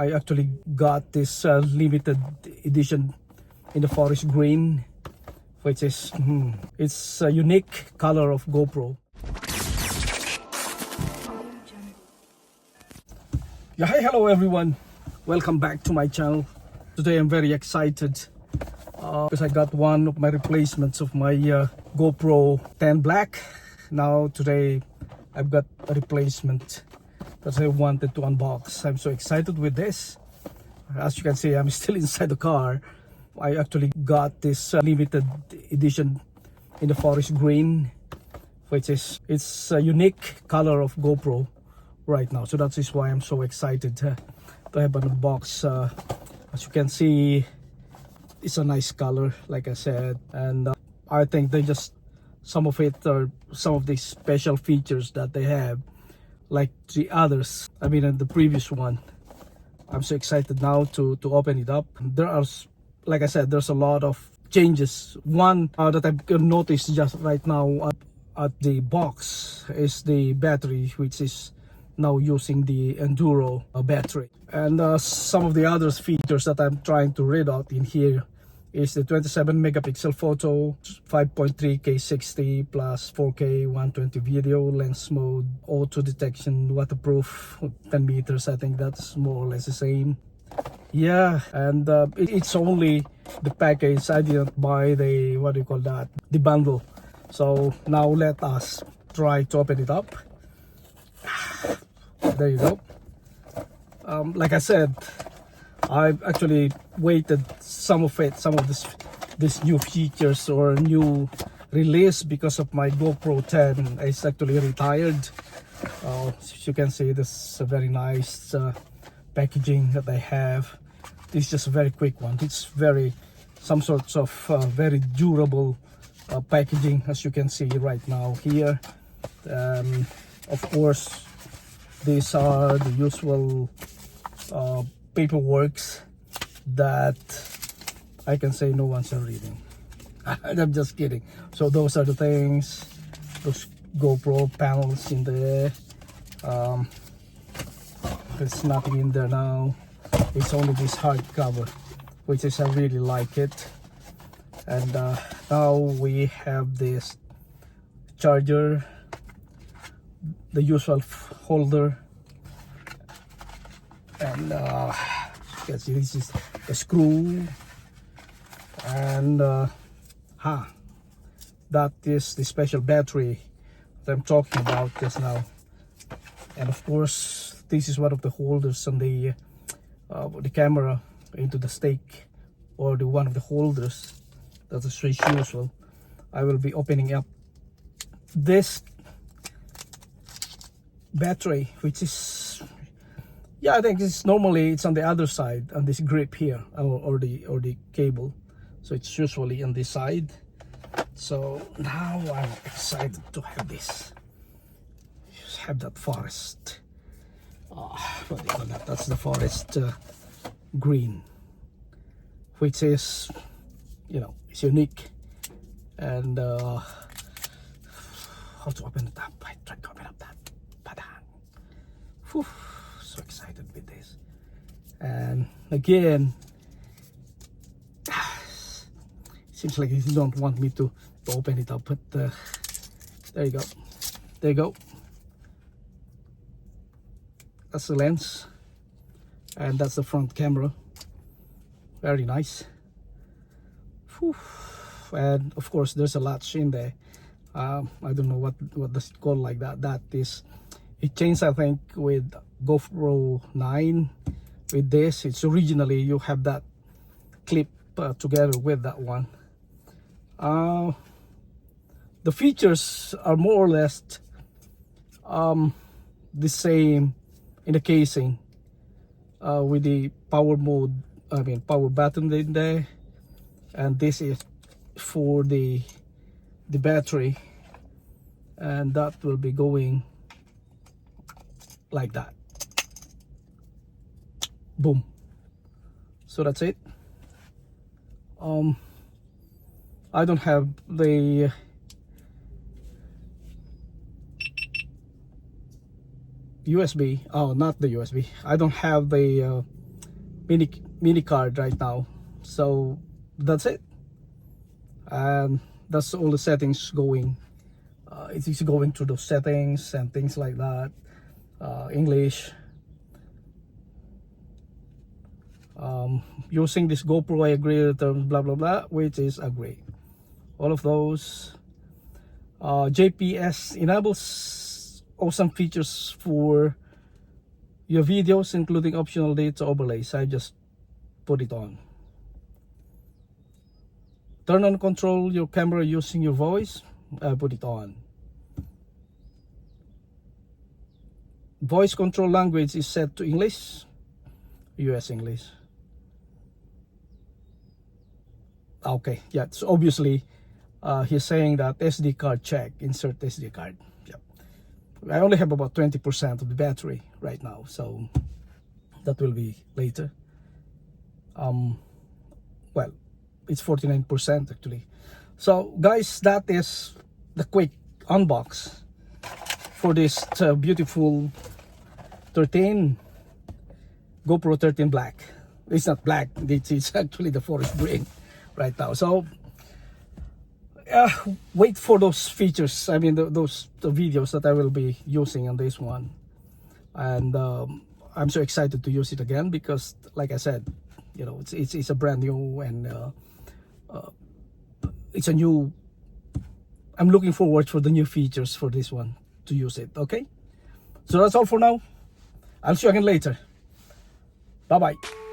I actually got this limited edition in the forest green, which is it's a unique color of GoPro. Yeah, hi, hello everyone, welcome back to my channel. Today I'm very excited because I got one of my replacements of my GoPro 10 Black. Now today I've got a replacement that I wanted to unbox. I'm so excited with this. As you can see, I'm still inside the car. I actually got this limited edition in the forest green, which is it's a unique color of GoPro right now. So that is why I'm so excited to have an unbox. As you can see, it's a nice color, like I said, and I think they just some of the special features that they have, like the others. I mean, in the previous one. I'm so excited now to open it up. There are, like I said, there's a lot of changes. One that I've noticed just right now at the box is the battery, which is now using the Enduro battery. And some of the other features that I'm trying to read out in here is the 27 megapixel photo, 5.3K 60 plus 4K 120 video, lens mode, auto detection, waterproof, 10 meters. I think that's more or less the same. Yeah, and it's only the package. I didn't buy the, what do you call that, the bundle. So now let us try to open it up. There you go. Like I said, I've actually waited some of this new features or new release because of my GoPro 10 is actually retired. As you can see, this is a very nice packaging that I have. This is just a very quick one. It's some sorts of very durable packaging, as you can see right now here. Of course, these are the usual paperworks that I can say no one's reading. I'm just kidding. So those are the things, those GoPro panels in there. There's nothing in there now. It's only this hardcover, which is I really like it. And now we have this charger, the usual holder, and you can see this is a screw, and that is the special battery that I'm talking about just now. And of course, this is one of the holders on the camera into the stake, or the one of the holders. That's as usual. I will be opening up this battery, which is, yeah, I think it's normally it's on the other side, on this grip here, or the cable. So it's usually on this side. So now I'm excited to have this. Just have that forest. What do you call that? That's the forest green, which is, you know, it's unique. And how to open it up? I tried to open up that. Whew, so excited with this. And again, seems like you don't want me to open it up, but there you go. There you go. That's the lens, and that's the front camera. Very nice. Whew. And of course, there's a latch in there. I don't know what does it call like that. That is, it changed, I think, with GoPro 9. With this, it's originally you have that clip together with that one. The features are more or less the same in the casing, with the power mode, power button in there, and this is for the battery, and that will be going like that. Boom. So that's it. I don't have the USB. Oh, not the USB. I don't have the mini card right now. So that's it, and that's all the settings going. It is going through those settings and things like that. English. Using this GoPro, I agree with terms, blah blah blah, which is agree. All of those. JPS enables awesome features for your videos, including optional data overlays. I just put it on. Turn on control your camera using your voice. I put it on. Voice control language is set to English, US English. Okay, yeah, so obviously he's saying that SD card check, insert SD card. Yep. I only have about 20% of the battery right now, so that will be later. Well, it's 49% actually. So guys, that is the quick unbox for this beautiful 13 GoPro 13 Black. It's not black, it's actually the forest green right now. So wait for those features, I mean the videos that I will be using on this one. And I'm so excited to use it again because, like I said, you know, it's a brand new, and it's a new, I'm looking forward for the new features for this one to use it. Okay, so that's all for now. I'll see you again later. Bye bye.